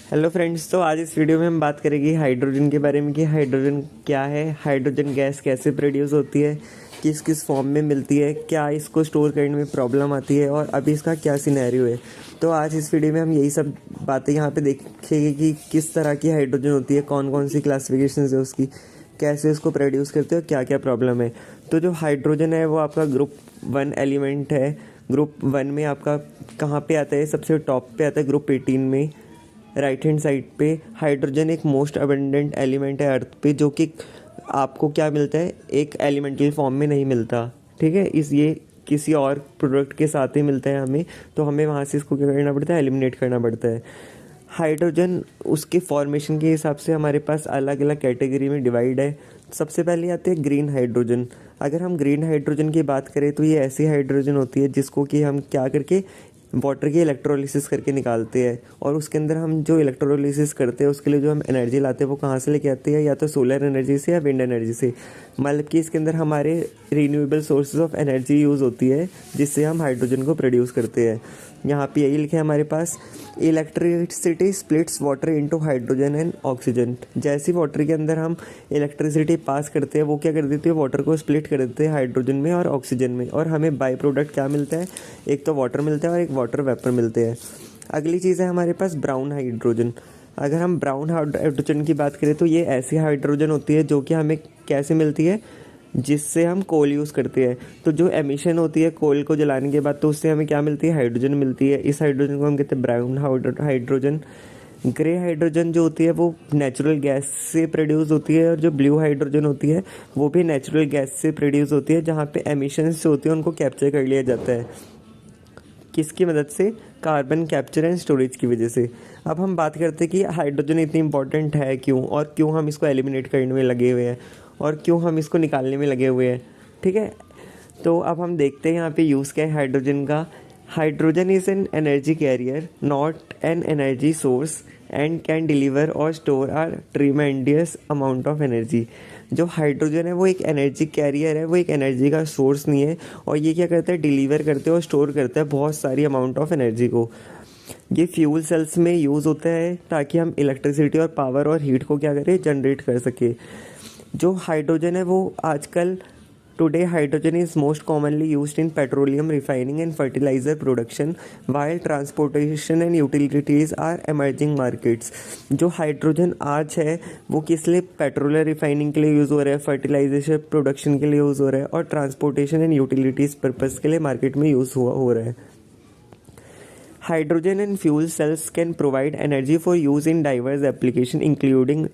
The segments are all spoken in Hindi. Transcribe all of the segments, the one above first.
हेलो फ्रेंड्स, तो आज इस वीडियो में हम बात करेंगे हाइड्रोजन के बारे में कि हाइड्रोजन क्या है, हाइड्रोजन गैस कैसे प्रोड्यूस होती है, किस किस फॉर्म में मिलती है, क्या इसको स्टोर करने में प्रॉब्लम आती है और अभी इसका क्या सिनेरियो है। तो आज इस वीडियो में हम यही सब बातें यहाँ पे देखेंगे कि किस तरह की हाइड्रोजन होती है, कौन कौन सी क्लासिफिकेशन है उसकी, कैसे उसको प्रोड्यूस करते हैं और क्या क्या प्रॉब्लम है। तो जो हाइड्रोजन है वो आपका ग्रुप 1 एलिमेंट है। ग्रुप 1 में आपका कहाँ पे आता है, सबसे टॉप पे आता है ग्रुप 18 में, राइट हैंड साइड पे। हाइड्रोजन एक मोस्ट अबंडेंट एलिमेंट है अर्थ पे, जो कि आपको क्या मिलता है, एक एलिमेंटल फॉर्म में नहीं मिलता। ठीक है, इस ये किसी और प्रोडक्ट के साथ ही मिलता है हमें, तो हमें वहाँ से इसको क्या करना पड़ता है, एलिमिनेट करना पड़ता है। हाइड्रोजन उसके फॉर्मेशन के हिसाब से हमारे पास अलग अलग कैटेगरी में डिवाइड है। सबसे पहले आते हैं ग्रीन हाइड्रोजन। अगर हम ग्रीन हाइड्रोजन की बात करें तो ये ऐसी हाइड्रोजन होती है जिसको कि हम क्या करके वाटर की इलेक्ट्रोलिसिस करके निकालते हैं, और उसके अंदर हम जो इलेक्ट्रोलिसिस करते हैं उसके लिए जो हम एनर्जी लाते हैं वो कहाँ से लेके आते हैं, या तो सोलर एनर्जी से या विंड एनर्जी से। मतलब कि इसके अंदर हमारे renewable sources of energy use होती है जिससे हम हाइड्रोजन को प्रोड्यूस करते हैं। यहाँ पे यही लिखे हैं हमारे पास, electricity splits water into hydrogen and oxygen. जैसे वाटर के अंदर हम इलेक्ट्रिसिटी पास करते हैं वो क्या कर देती है, वाटर को स्प्लिट कर देते हैं हाइड्रोजन में और ऑक्सीजन में, और हमें बाई प्रोडक्ट क्या मिलता है, एक तो वाटर मिलता है और एक वाटर वेपर मिलते हैं। अगली चीज़ है हमारे पास ब्राउन हाइड्रोजन। अगर हम ब्राउन हाइड्रोजन की बात करें तो ये ऐसी हाइड्रोजन होती है जो कि हमें कैसे मिलती है, जिससे हम कोल यूज़ करते हैं। तो जो एमिशन होती है कोल को जलाने के बाद, तो उससे हमें क्या मिलती है, हाइड्रोजन मिलती है। इस हाइड्रोजन को हम कहते हैं ब्राउन हाइड्रोजन। ग्रे हाइड्रोजन जो होती है वो नेचुरल गैस से प्रोड्यूस होती है, और जो ब्लू हाइड्रोजन होती है वो भी नेचुरल गैस से प्रोड्यूस होती है, जहाँ पे एमिशंस जो होती है उनको कैप्चर कर लिया जाता है। किसकी मदद से, कार्बन कैप्चर एंड स्टोरेज की वजह से। अब हम बात करते हैं कि हाइड्रोजन इतनी इंपॉर्टेंट है क्यों, और क्यों हम इसको एलिमिनेट करने में लगे हुए हैं, और क्यों हम इसको निकालने में लगे हुए हैं। ठीक है, तो अब हम देखते हैं यहाँ पे यूज़ क्या है हाइड्रोजन का। Hydrogen is an energy carrier, not an energy source, and can deliver or store are tremendous amount of energy. जो हाइड्रोजन है वो एक एनर्जी कैरियर है, वो एक एनर्जी का सोर्स नहीं है, और ये क्या करता है, डिलीवर करते हैं और स्टोर करता है बहुत सारी अमाउंट ऑफ एनर्जी को। ये फ्यूल सेल्स में यूज़ होता है ताकि हम इलेक्ट्रिसिटी और पावर और हीट को क्या करें, जनरेट कर सके। जो हाइड्रोजन है वो आजकल today hydrogen is most commonly used in petroleum refining and fertiliser production, while transportation and utilities are emerging markets. जो हाइड्रोजन आज है वो किस लिए, पेट्रोलियम रिफाइनिंग के लिए यूज़ हो रहा है, फर्टिलाइजेशन प्रोडक्शन के लिए यूज़ हो रहा है, और ट्रांसपोर्टेशन एंड यूटिलिटीज़ पर्पज़ के लिए मार्केट में यूज़ हो रहा है। Hydrogen and fuel cells can provide energy for use in diverse applications, including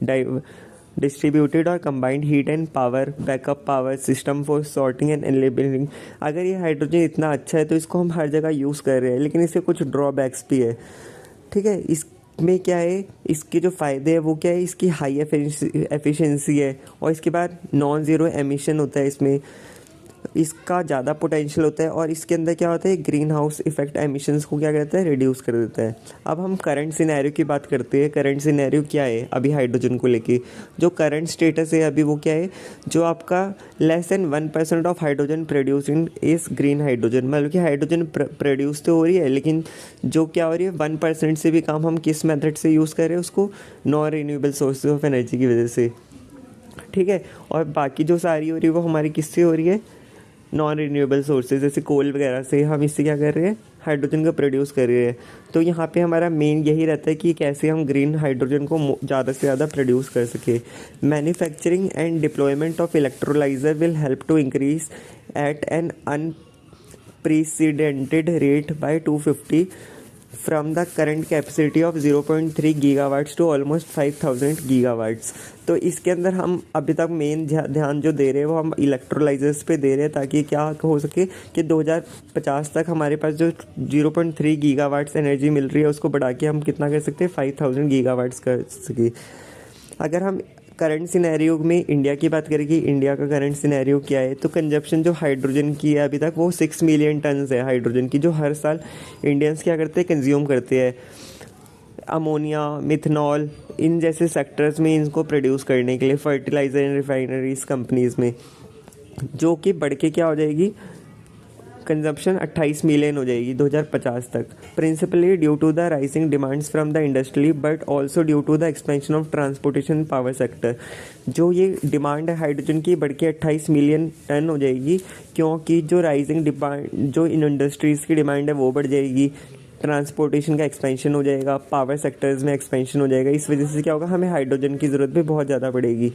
distributed or combined heat and power, backup power system for sorting and labeling। अगर ये हाइड्रोजन इतना अच्छा है तो इसको हम हर जगह यूज़ कर रहे हैं, लेकिन इसके कुछ ड्रॉबैक्स भी है। ठीक है, इसमें क्या है, इसके जो फ़ायदे हैं वो क्या है, इसकी हाई एफिशिएंसी है, और इसके बाद नॉन ज़ीरो एमिशन होता है इसमें, इसका ज़्यादा पोटेंशियल होता है, और इसके अंदर क्या होता है, ग्रीन हाउस इफेक्ट एमिशंस को क्या करता है, रिड्यूस कर देता है। अब हम करंट सिनेरियो की बात करते हैं। करंट सिनेरियो क्या है अभी हाइड्रोजन को लेके, जो करंट स्टेटस है अभी वो क्या है, जो आपका less than 1% of hydrogen produce in इस ग्रीन हाइड्रोजन। मतलब कि हाइड्रोजन प्रोड्यूस तो हो रही है, लेकिन जो क्या हो रही है, 1% से भी कम हम किस मेथड से यूज़ कर रहे हैं उसको, non renewable sources of energy की वजह से। ठीक है, और बाकी जो सारी हो रही है वो हमारी किससे हो रही है, नॉन रिन्यूएबल सोर्सेज जैसे कोल वगैरह से हम इससे क्या कर रहे हैं, हाइड्रोजन को प्रोड्यूस कर रहे हैं। तो यहाँ पे हमारा मेन यही रहता है कि कैसे हम ग्रीन हाइड्रोजन को ज़्यादा से ज़्यादा प्रोड्यूस कर सके। Manufacturing and deployment of electrolyser will help to increase at an unprecedented rate by 250 from the current capacity of 0.3 gigawatts to almost 5000 gigawatts. तो इसके अंदर हम अभी तक मेन ध्यान जो दे रहे हैं वो हम इलेक्ट्रोलाइजर्स पे दे रहे हैं, ताकि क्या हो सके कि 2050 तक हमारे पास जो 0.3 गीगावाट्स एनर्जी मिल रही है उसको बढ़ा के हम कितना कर सकते हैं, 5000 गीगावाट्स कर सके। अगर हम करंट सिनेरियो में इंडिया की बात करें कि इंडिया का करंट सिनेरियो क्या है, तो कंजप्शन जो हाइड्रोजन की है अभी तक वो 6 मिलियन टन्स है हाइड्रोजन की, जो हर साल इंडियंस क्या करते हैं, कंज्यूम करते हैं। अमोनिया, मिथनॉल, इन जैसे सेक्टर्स में इनको प्रोड्यूस करने के लिए, फर्टिलाइज़र एंड रिफाइनरीज कंपनीज़ में, जो कि बढ़ के क्या हो जाएगी, कंजप्शन 28 मिलियन हो जाएगी 2050 तक, principally due to the rising demands from the industry but also due to the expansion of transportation power sector. जो ये डिमांड है हाइड्रोजन की बढ़ के 28 मिलियन टन हो जाएगी, क्योंकि जो राइजिंग डिमांड, जो इन इंडस्ट्रीज़ की डिमांड है वो बढ़ जाएगी, ट्रांसपोर्टेशन का एक्सपेंशन हो जाएगा, पावर सेक्टर्स में एक्सपेंशन हो जाएगा। इस वजह से क्या होगा, हमें हाइड्रोजन की ज़रूरत भी बहुत ज़्यादा पड़ेगी।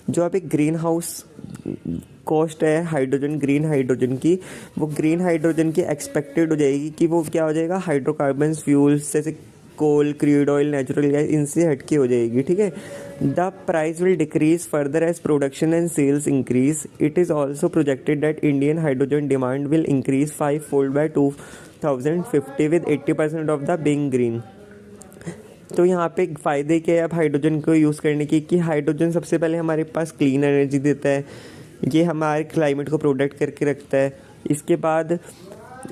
जो अब एक ग्रीन हाउस कॉस्ट है हाइड्रोजन, ग्रीन हाइड्रोजन की, वो ग्रीन हाइड्रोजन की एक्सपेक्टेड हो जाएगी कि वो क्या हो जाएगा, हाइड्रोकार्बन्स फ्यूल्स जैसे coal, crude oil, natural gas, इनसे हटके हो जाएगी। ठीक है, the price will decrease further as production and sales increase. It is also projected that Indian hydrogen demand will increase 5-fold by 2050 with 80% of the being green. तो यहाँ पे फ़ायदे क्या है अब हाइड्रोजन को यूज़ करने की, कि हाइड्रोजन सबसे पहले हमारे पास क्लीन एनर्जी देता है, ये हमारे क्लाइमेट को प्रोटेक्ट करके रखता है। इसके बाद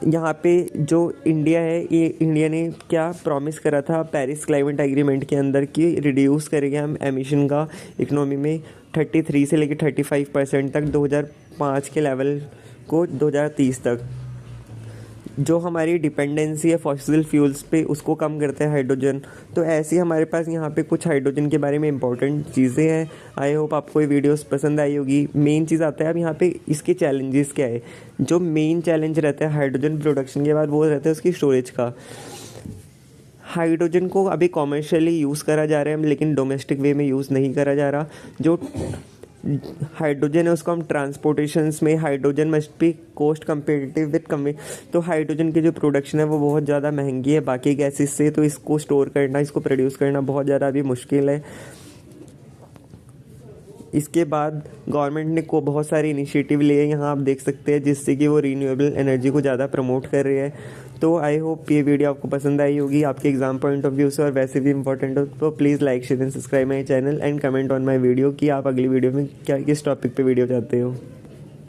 यहाँ पे जो इंडिया है, ये इंडिया ने क्या प्रॉमिस करा था पेरिस क्लाइमेट एग्रीमेंट के अंदर कि रिड्यूस करेंगे हम एमिशन का इकोनॉमी में 33 से लेकर 35% तक 2005 के लेवल को 2030 तक। जो हमारी डिपेंडेंसी है फॉसिल फ्यूल्स पे, उसको कम करता है हाइड्रोजन। तो ऐसे ही हमारे पास यहाँ पे कुछ हाइड्रोजन के बारे में इंपॉर्टेंट चीज़ें हैं। आई होप आपको ये वीडियोस पसंद आई होगी। मेन चीज़ आता है अब यहाँ पे इसके चैलेंजेस क्या है। जो मेन चैलेंज रहता है हाइड्रोजन प्रोडक्शन के बाद, वो रहता है उसकी स्टोरेज का। हाइड्रोजन को अभी कॉमर्शियली यूज़ करा जा रहा है, लेकिन डोमेस्टिक वे में यूज़ नहीं करा जा रहा। जो हाइड्रोजन है उसको हम ट्रांसपोर्टेशंस में, hydrogen must be cost competitive with तो हाइड्रोजन की जो प्रोडक्शन है वो बहुत ज़्यादा महंगी है बाकी गैसेस से। तो इसको स्टोर करना, इसको प्रोड्यूस करना बहुत ज़्यादा अभी मुश्किल है। इसके बाद गवर्नमेंट ने को बहुत सारे इनिशिएटिव लिए, यहाँ आप देख सकते हैं, जिससे कि वो रीन्यूएबल एनर्जी को ज़्यादा प्रमोट कर रही है। तो आई होप ये वीडियो आपको पसंद आई होगी, आपके एग्जाम पॉइंट ऑफ व्यू से और वैसे भी इंपॉर्टेंट हो। तो please like, share and subscribe my channel and comment on my video कि आप अगली वीडियो में क्या किस टॉपिक पे वीडियो चाहते हो।